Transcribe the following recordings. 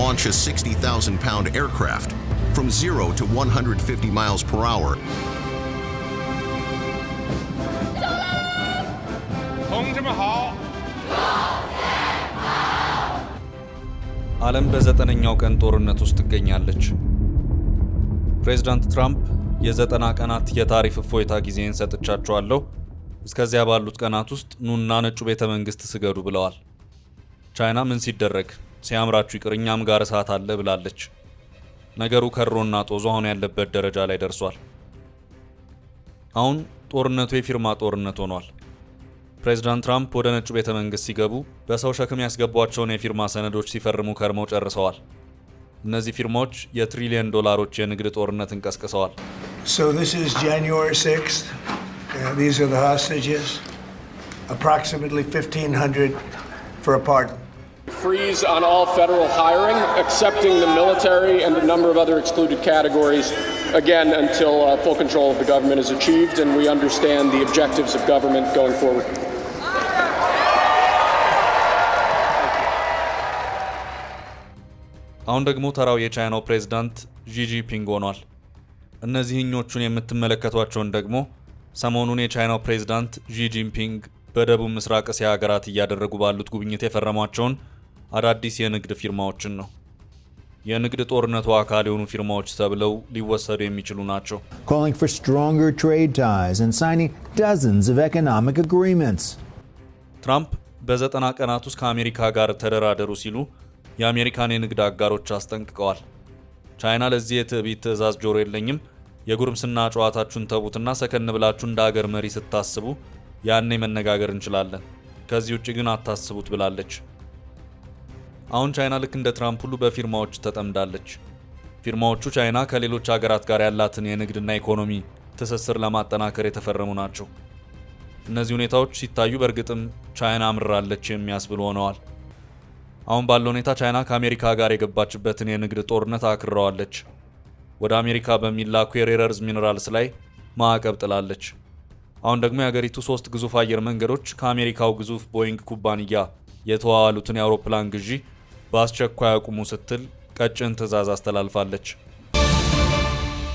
launch a 60,000-pound aircraft from 0 to 150 miles per hour. ዓለም በዘጠነኛው ቀን ጦርነት ውስጥ ትገኛለች። ፕሬዝዳንት ትራምፕ የ90 ቀናት የታሪፍ እፎይታ ጊዜን ሰጥቻቸዋለሁ፣ እስከዚያ ባሉት ቀናት ውስጥ ኑና ነጩ ቤተ መንግስት ስገዱ ብለዋል። ቻይና ምን ሲደረግ ሲያምራችሁ ይቅር እኛም ጋር እሳት አለ ብላለች። ነገሩ ከሮና ጦዞ አሁን ያለበት ደረጃ ላይ ደርሷል። አሁን ጦርነቱ የፊርማ ጦርነት ሆኗል። ፕሬዝዳንት ትራምፕ ወደ ነጩ ቤተ መንግስት ሲገቡ በሰው ሸክም ያስገቧቸውን የፊርማ ሰነዶች ሲፈርሙ ከርመው ጨርሰዋል። እነዚህ ፊርማዎች የትሪሊየን ዶላሮች የንግድ ጦርነትን ቀስቅሰዋል። So this is January 6th. These are the hostages. Approximately 1,500 for a pardon. Freeze on all federal hiring, accepting the military and a number of other excluded categories, again, until full control of the government is achieved and we understand the objectives of government going forward. አሁን ደግሞ ተራው የቻይናው ፕሬዝዳንት ዢ ጂንፒንግ ሆኗል። እነዚህኞቹን የምትመለከቷቸውን ደግሞ ሰሞኑን የቻይናው ፕሬዝዳንት ዢ ጂንፒንግ በደቡብ ምስራቅ እስያ ሀገራት እያደረጉ ባሉት ጉብኝት የፈረሟቸውን አዳዲስ የንግድ ፊርማዎችን ነው። የንግድ ጦርነቱ አካል የሆኑ ፊርማዎች ተብለው ሊወሰዱ የሚችሉ ናቸው። Calling for stronger trade ties and signing dozens of economic agreements. ትራምፕ በ90 ቀናት ውስጥ ከአሜሪካ ጋር ተደራደሩ ሲሉ የአሜሪካን የንግድ አጋሮች አስጠንቅቀዋል። ቻይና ለዚህ የትዕቢት ትዕዛዝ ጆሮ የለኝም፣ የጉርምስና ጨዋታችሁን ተቡትና ሰከን ብላችሁ እንደ ሀገር መሪ ስታስቡ ያኔ መነጋገር እንችላለን፣ ከዚህ ውጭ ግን አታስቡት ብላለች። አሁን ቻይና ልክ እንደ ትራምፕ ሁሉ በፊርማዎች ተጠምዳለች። ፊርማዎቹ ቻይና ከሌሎች ሀገራት ጋር ያላትን የንግድና ኢኮኖሚ ትስስር ለማጠናከር የተፈረሙ ናቸው። እነዚህ ሁኔታዎች ሲታዩ በእርግጥም ቻይና አምራለች የሚያስብሉ ሆነዋል። አሁን ባለው ሁኔታ ቻይና ከአሜሪካ ጋር የገባችበትን የንግድ ጦርነት አክርረዋለች። ወደ አሜሪካ በሚላኩ የሬር እርዝ ሚነራልስ ላይ ማዕቀብ ጥላለች። አሁን ደግሞ የሀገሪቱ 3 ግዙፍ አየር መንገዶች ከአሜሪካው ግዙፍ ቦይንግ ኩባንያ የተዋዋሉትን የአውሮፕላን ግዢ በአስቸኳይ አቁሙ ስትል ቀጭን ትዕዛዝ አስተላልፋለች።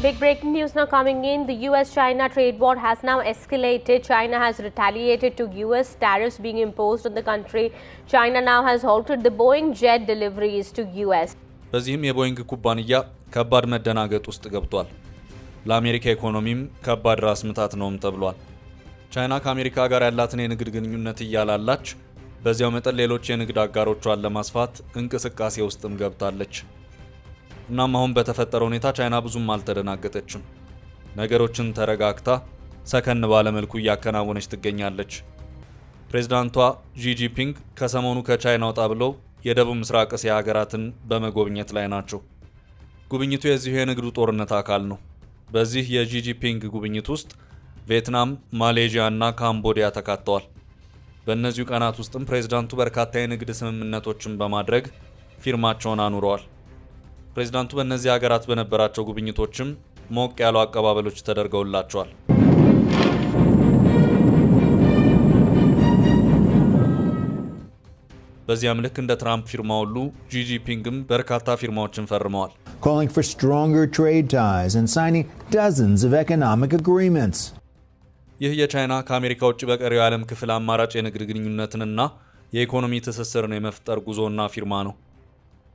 Big breaking news now coming in. The US-China trade war has now escalated. China has retaliated to US tariffs being imposed on the country. China now has halted the Boeing jet deliveries to US. በዚህም የቦይንግ ኩባንያ ከባድ መደናገጥ ውስጥ ገብቷል። ለአሜሪካ ኢኮኖሚም ከባድ ራስ ምታት ነውም ተብሏል። ቻይና ከአሜሪካ ጋር ያላትን የንግድ ግንኙነት እያላላች በዚያው መጠን ሌሎች የንግድ አጋሮቿን ለማስፋት እንቅስቃሴ ውስጥም ገብታለች። እናም አሁን በተፈጠረው ሁኔታ ቻይና ብዙም አልተደናገጠችም። ነገሮችን ተረጋግታ ሰከን ባለ መልኩ እያከናወነች ትገኛለች። ፕሬዝዳንቷ ዢ ጂንፒንግ ከሰሞኑ ከቻይና ወጣ ብለው የደቡብ ምስራቅ እስያ ሀገራትን በመጎብኘት ላይ ናቸው። ጉብኝቱ የዚሁ የንግዱ ጦርነት አካል ነው። በዚህ የዢ ጂንፒንግ ጉብኝት ውስጥ ቪየትናም፣ ማሌዥያ እና ካምቦዲያ ተካተዋል። በእነዚሁ ቀናት ውስጥም ፕሬዝዳንቱ በርካታ የንግድ ስምምነቶችን በማድረግ ፊርማቸውን አኑረዋል። ፕሬዝዳንቱ በእነዚህ ሀገራት በነበራቸው ጉብኝቶችም ሞቅ ያሉ አቀባበሎች ተደርገውላቸዋል። በዚያም ልክ እንደ ትራምፕ ፊርማ ሁሉ ዢ ጂንፒንግም በርካታ ፊርማዎችን ፈርመዋል። Calling for stronger trade ties and signing dozens of economic agreements. ይህ የቻይና ከአሜሪካ ውጭ በቀሪው የዓለም ክፍል አማራጭ የንግድ ግንኙነትንና የኢኮኖሚ ትስስርን የመፍጠር ጉዞና ፊርማ ነው።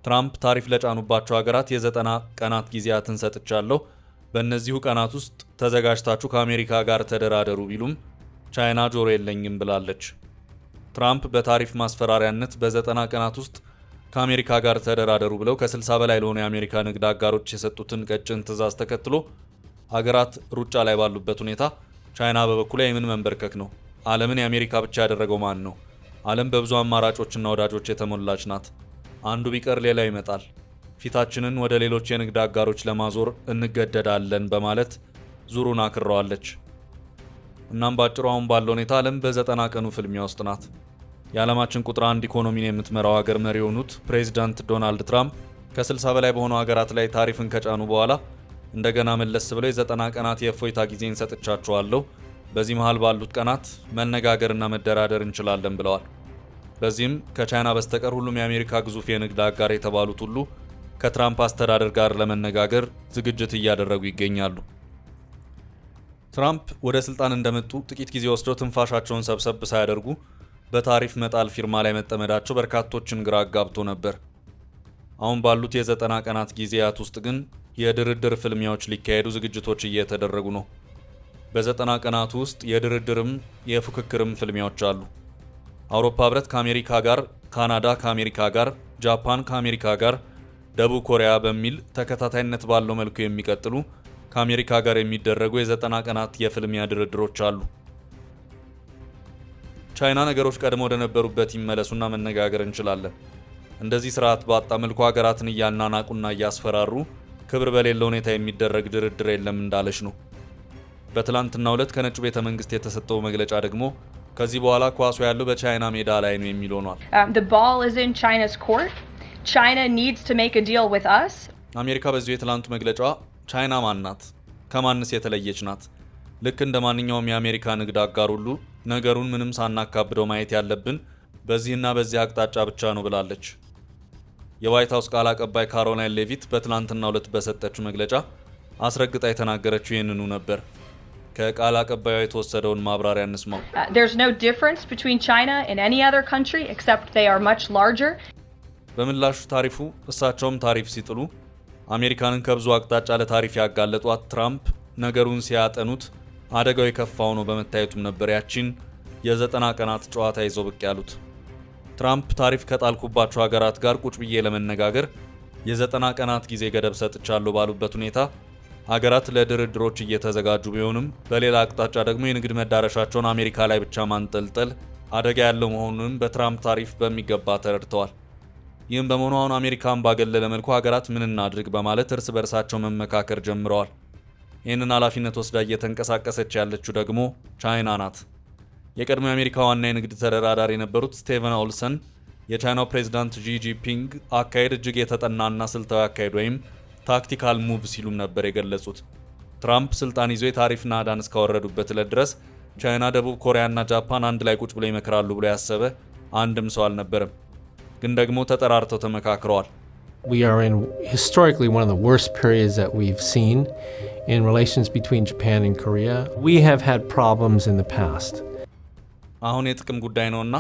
ትራምፕ ታሪፍ ለጫኑባቸው ሀገራት የ90 ቀናት ጊዜያትን ሰጥቻለሁ፣ በእነዚሁ ቀናት ውስጥ ተዘጋጅታችሁ ከአሜሪካ ጋር ተደራደሩ ቢሉም ቻይና ጆሮ የለኝም ብላለች። ትራምፕ በታሪፍ ማስፈራሪያነት በ90 ቀናት ውስጥ ከአሜሪካ ጋር ተደራደሩ ብለው ከ60 በላይ ለሆኑ የአሜሪካ ንግድ አጋሮች የሰጡትን ቀጭን ትዕዛዝ ተከትሎ ሀገራት ሩጫ ላይ ባሉበት ሁኔታ ቻይና በበኩሏ የምን መንበርከክ ነው? ዓለምን የአሜሪካ ብቻ ያደረገው ማን ነው? ዓለም በብዙ አማራጮችና ወዳጆች የተሞላች ናት። አንዱ ቢቀር ሌላው ይመጣል። ፊታችንን ወደ ሌሎች የንግድ አጋሮች ለማዞር እንገደዳለን በማለት ዙሩን አክረዋለች። እናም ባጭሩ አሁን ባለው ሁኔታ ዓለም በ90 ቀኑ ፍልሚያ ውስጥ ናት። የዓለማችን ቁጥር 1 ኢኮኖሚን የምትመራው ሀገር መሪ የሆኑት ፕሬዝዳንት ዶናልድ ትራምፕ ከ60 በላይ በሆኑ ሀገራት ላይ ታሪፍን ከጫኑ በኋላ እንደገና መለስ ብለው የ90 ቀናት የእፎይታ ጊዜን ሰጥቻቸዋለሁ፣ በዚህ መሃል ባሉት ቀናት መነጋገርና መደራደር እንችላለን ብለዋል። በዚህም ከቻይና በስተቀር ሁሉም የአሜሪካ ግዙፍ የንግድ አጋር የተባሉት ሁሉ ከትራምፕ አስተዳደር ጋር ለመነጋገር ዝግጅት እያደረጉ ይገኛሉ። ትራምፕ ወደ ስልጣን እንደመጡ ጥቂት ጊዜ ወስደው ትንፋሻቸውን ሰብሰብ ሳያደርጉ በታሪፍ መጣል ፊርማ ላይ መጠመዳቸው በርካቶችን ግራ አጋብቶ ነበር። አሁን ባሉት የ90 ቀናት ጊዜያት ውስጥ ግን የድርድር ፍልሚያዎች ሊካሄዱ ዝግጅቶች እየተደረጉ ነው። በ90 ቀናት ውስጥ የድርድርም የፉክክርም ፍልሚያዎች አሉ። አውሮፓ ህብረት ከአሜሪካ ጋር፣ ካናዳ ከአሜሪካ ጋር፣ ጃፓን ከአሜሪካ ጋር፣ ደቡብ ኮሪያ በሚል ተከታታይነት ባለው መልኩ የሚቀጥሉ ከአሜሪካ ጋር የሚደረጉ የ90 ቀናት የፍልሚያ ድርድሮች አሉ። ቻይና ነገሮች ቀድሞ ወደ ነበሩበት ይመለሱና መነጋገር እንችላለን፣ እንደዚህ ስርዓት ባጣ መልኩ ሀገራትን እያናናቁና እያስፈራሩ ክብር በሌለው ሁኔታ የሚደረግ ድርድር የለም እንዳለች ነው። በትላንትናው ዕለት ከነጩ ቤተ መንግስት የተሰጠው መግለጫ ደግሞ ከዚህ በኋላ ኳሱ ያለው በቻይና ሜዳ ላይ ነው የሚል ሆኗል። The ball is in China's court. China needs to make a deal with us. አሜሪካ በዚሁ የትላንቱ መግለጫ ቻይና ማን ናት? ከማንስ የተለየች ናት? ልክ እንደ ማንኛውም የአሜሪካ ንግድ አጋር ሁሉ ነገሩን ምንም ሳናካብደው ማየት ያለብን በዚህና በዚህ አቅጣጫ ብቻ ነው ብላለች። የዋይት ሃውስ ቃል አቀባይ ካሮላይን ሌቪት በትላንትናው ዕለት በሰጠችው መግለጫ አስረግጣ የተናገረችው ይህንኑ ነበር። ከቃል አቀባዩ የተወሰደውን ማብራሪያ እንስማው። There's no difference between China and any other country except they are much larger. በምላሹ ታሪፉ እሳቸውም ታሪፍ ሲጥሉ አሜሪካንን ከብዙ አቅጣጫ ለታሪፍ ያጋለጧት ትራምፕ ነገሩን ሲያጠኑት አደጋው የከፋው ነው በመታየቱም ነበር ያቺን የ90 ቀናት ጨዋታ ይዘው ብቅ ያሉት። ትራምፕ ታሪፍ ከጣልኩባቸው ሀገራት ጋር ቁጭ ብዬ ለመነጋገር የ90 ቀናት ጊዜ ገደብ ሰጥቻለሁ ባሉበት ሁኔታ ሀገራት ለድርድሮች እየተዘጋጁ ቢሆንም በሌላ አቅጣጫ ደግሞ የንግድ መዳረሻቸውን አሜሪካ ላይ ብቻ ማንጠልጠል አደጋ ያለው መሆኑን በትራምፕ ታሪፍ በሚገባ ተረድተዋል። ይህም በመሆኑ አሁን አሜሪካን ባገለለ መልኩ ሀገራት ምን እናድርግ በማለት እርስ በርሳቸው መመካከር ጀምረዋል። ይህንን ኃላፊነት ወስዳ እየተንቀሳቀሰች ያለችው ደግሞ ቻይና ናት። የቀድሞ የአሜሪካ ዋና የንግድ ተደራዳሪ የነበሩት ስቴቨን ኦልሰን የቻይናው ፕሬዝዳንት ጂ ጂንፒንግ አካሄድ እጅግ የተጠናና ስልታዊ አካሄድ ወይም ታክቲካል ሙቭ ሲሉም ነበር የገለጹት። ትራምፕ ስልጣን ይዞ የታሪፍ ናዳን እስካወረዱበት ዕለት ድረስ ቻይና፣ ደቡብ ኮሪያና ጃፓን አንድ ላይ ቁጭ ብለው ይመክራሉ ብሎ ያሰበ አንድም ሰው አልነበረም። ግን ደግሞ ተጠራርተው ተመካክረዋል። We are in historically one of the worst periods that we've seen in relations between Japan and Korea. We have had problems in the past. አሁን የጥቅም ጉዳይ ነውና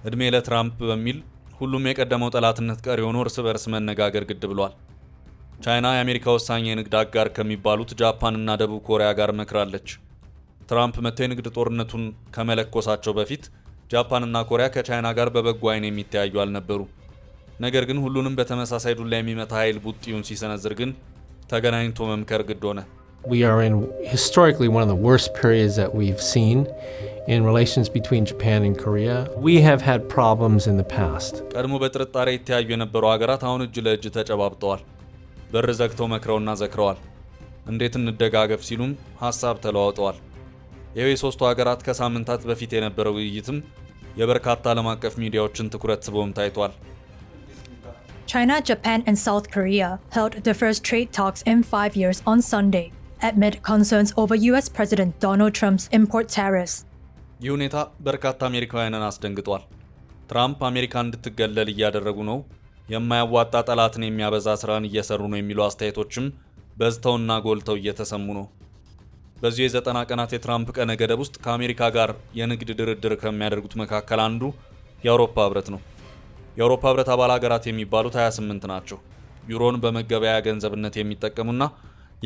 እድሜ ለትራምፕ በሚል ሁሉም የቀደመው ጠላትነት ቀሪ ሆኖ እርስ በርስ መነጋገር ግድ ብሏል። ቻይና የአሜሪካ ወሳኝ የንግድ አጋር ከሚባሉት ጃፓን እና ደቡብ ኮሪያ ጋር መክራለች። ትራምፕ መተው የንግድ ጦርነቱን ከመለኮሳቸው በፊት ጃፓን እና ኮሪያ ከቻይና ጋር በበጎ አይን የሚተያዩ አልነበሩ። ነገር ግን ሁሉንም በተመሳሳይ ዱላ የሚመታ ኃይል ቡጢውን ሲሰነዝር ግን ተገናኝቶ መምከር ግድ ሆነ። We are in historically one of the worst periods that we've seen in relations between Japan and Korea. We have had problems in the past. ቀድሞ በጥርጣሬ ይተያዩ የነበሩ ሀገራት አሁን እጅ ለእጅ ተጨባብጠዋል። በር ዘግተው መክረውና ዘክረዋል። እንዴት እንደጋገፍ ሲሉም ሐሳብ ተለዋውጠዋል። ይህ የሶስቱ ሀገራት ከሳምንታት በፊት የነበረው ውይይትም የበርካታ ዓለም አቀፍ ሚዲያዎችን ትኩረት ስቦም ታይቷል። China, Japan, and South Korea held the first trade talks in 5 years on Sunday, amid concerns over US President Donald Trump's import tariffs. ይህ ሁኔታ በርካታ አሜሪካውያንን አስደንግጧል። ትራምፕ አሜሪካ እንድትገለል እያደረጉ ነው፣ የማያዋጣ ጠላትን የሚያበዛ ስራን እየሰሩ ነው የሚሉ አስተያየቶችም በዝተውና ጎልተው እየተሰሙ ነው። በዚህ የ90 ቀናት የትራምፕ ቀነ ገደብ ውስጥ ከአሜሪካ ጋር የንግድ ድርድር ከሚያደርጉት መካከል አንዱ የአውሮፓ ህብረት ነው። የአውሮፓ ህብረት አባል ሀገራት የሚባሉት 28 ናቸው። ዩሮን በመገበያያ ገንዘብነት የሚጠቀሙና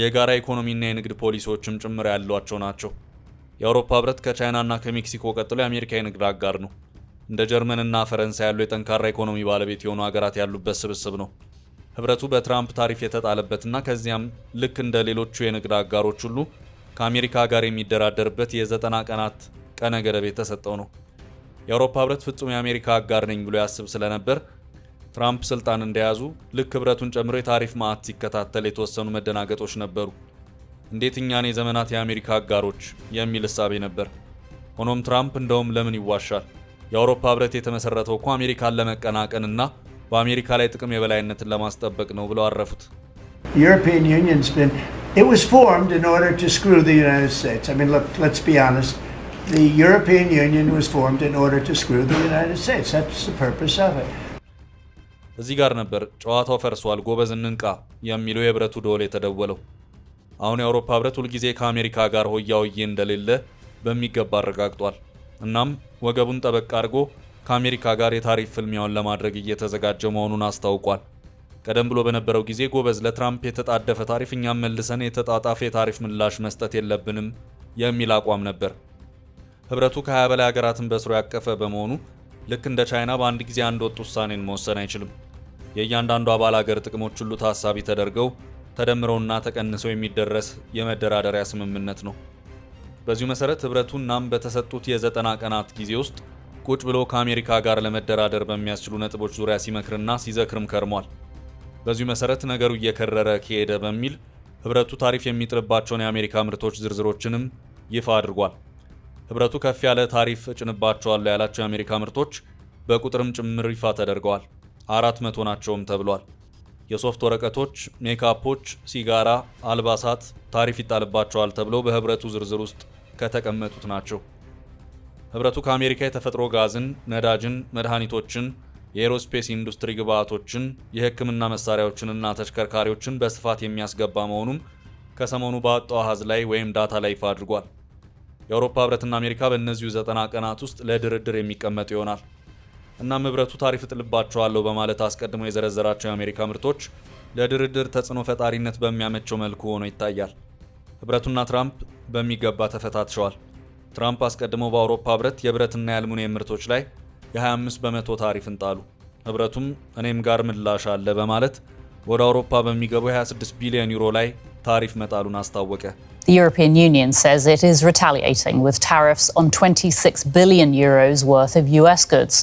የጋራ ኢኮኖሚና የንግድ ፖሊሲዎችም ጭምር ያሏቸው ናቸው። የአውሮፓ ህብረት ከቻይናና ከሜክሲኮ ቀጥሎ የአሜሪካ የንግድ አጋር ነው። እንደ ጀርመንና ፈረንሳይ ያሉ የጠንካራ ኢኮኖሚ ባለቤት የሆኑ ሀገራት ያሉበት ስብስብ ነው። ህብረቱ በትራምፕ ታሪፍ የተጣለበትና ከዚያም ልክ እንደ ሌሎቹ የንግድ አጋሮች ሁሉ ከአሜሪካ ጋር የሚደራደርበት የ90 ቀናት ቀነ ገደብ የተሰጠው ነው። የአውሮፓ ህብረት ፍጹም የአሜሪካ አጋር ነኝ ብሎ ያስብ ስለነበር ትራምፕ ስልጣን እንደያዙ ልክ ህብረቱን ጨምሮ የታሪፍ ማዕት ሲከታተል የተወሰኑ መደናገጦች ነበሩ። እንዴት እኛን የዘመናት የአሜሪካ አጋሮች የሚል እሳቤ ነበር። ሆኖም ትራምፕ እንደውም ለምን ይዋሻል? የአውሮፓ ህብረት የተመሰረተው እኮ አሜሪካን ለመቀናቀንና በአሜሪካ ላይ ጥቅም የበላይነትን ለማስጠበቅ ነው ብለው አረፉት። European Union's been, it was formed in order to screw the United States. I mean, look, let's be honest. The European Union was formed in order to screw the United States. That's the purpose of it. እዚህ ጋር ነበር ጨዋታው ፈርሷል ጎበዝ እንንቃ የሚለው የብረቱ ደወል የተደወለው። አሁን የአውሮፓ ህብረት ሁልጊዜ ከአሜሪካ ጋር ሆያውዬ እንደሌለ በሚገባ አረጋግጧል። እናም ወገቡን ጠበቅ አድርጎ ከአሜሪካ ጋር የታሪፍ ፍልሚያውን ለማድረግ እየተዘጋጀ መሆኑን አስታውቋል። ቀደም ብሎ በነበረው ጊዜ ጎበዝ ለትራምፕ የተጣደፈ ታሪፍ እኛም መልሰን የተጣጣፈ የታሪፍ ምላሽ መስጠት የለብንም የሚል አቋም ነበር። ህብረቱ ከ20 በላይ ሀገራትን በስሩ ያቀፈ በመሆኑ ልክ እንደ ቻይና በአንድ ጊዜ አንድ ወጥ ውሳኔን መወሰን አይችልም። የእያንዳንዱ አባል ሀገር ጥቅሞች ሁሉ ታሳቢ ተደርገው ተደምረውና ተቀንሰው የሚደረስ የመደራደሪያ ስምምነት ነው። በዚሁ መሰረት ህብረቱ እናም በተሰጡት የ90 ቀናት ጊዜ ውስጥ ቁጭ ብሎ ከአሜሪካ ጋር ለመደራደር በሚያስችሉ ነጥቦች ዙሪያ ሲመክርና ሲዘክርም ከርሟል። በዚሁ መሰረት ነገሩ እየከረረ ከሄደ በሚል ህብረቱ ታሪፍ የሚጥልባቸውን የአሜሪካ ምርቶች ዝርዝሮችንም ይፋ አድርጓል። ህብረቱ ከፍ ያለ ታሪፍ እጭንባቸዋለሁ ያላቸው የአሜሪካ ምርቶች በቁጥርም ጭምር ይፋ ተደርገዋል። 400 ናቸውም ተብሏል። የሶፍት ወረቀቶች፣ ሜካፖች፣ ሲጋራ፣ አልባሳት ታሪፍ ይጣልባቸዋል ተብለው በህብረቱ ዝርዝር ውስጥ ከተቀመጡት ናቸው። ህብረቱ ከአሜሪካ የተፈጥሮ ጋዝን፣ ነዳጅን፣ መድኃኒቶችን፣ የኤሮስፔስ ኢንዱስትሪ ግብዓቶችን፣ የህክምና መሳሪያዎችንና ተሽከርካሪዎችን በስፋት የሚያስገባ መሆኑም ከሰሞኑ ባወጣው አሃዝ ላይ ወይም ዳታ ላይ ይፋ አድርጓል። የአውሮፓ ህብረትና አሜሪካ በእነዚሁ 90 ቀናት ውስጥ ለድርድር የሚቀመጡ ይሆናል። እናም ህብረቱ ታሪፍ እጥልባቸዋለሁ በማለት አስቀድሞ የዘረዘራቸው የአሜሪካ ምርቶች ለድርድር ተጽዕኖ ፈጣሪነት በሚያመቸው መልኩ ሆኖ ይታያል። ህብረቱና ትራምፕ በሚገባ ተፈታትሸዋል። ትራምፕ አስቀድሞ በአውሮፓ ህብረት የብረትና የአልሙኒየም ምርቶች ላይ የ25 በመቶ ታሪፍን ጣሉ። ህብረቱም እኔም ጋር ምላሽ አለ በማለት ወደ አውሮፓ በሚገቡ 26 ቢሊዮን ዩሮ ላይ ታሪፍ መጣሉን አስታወቀ። The European Union says it is retaliating with tariffs on 26 billion euros worth of US goods.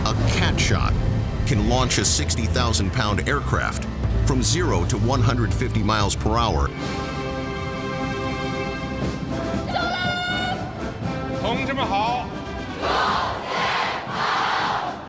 A cat shot can launch a 60,000-pound aircraft from 0 to 150 miles per hour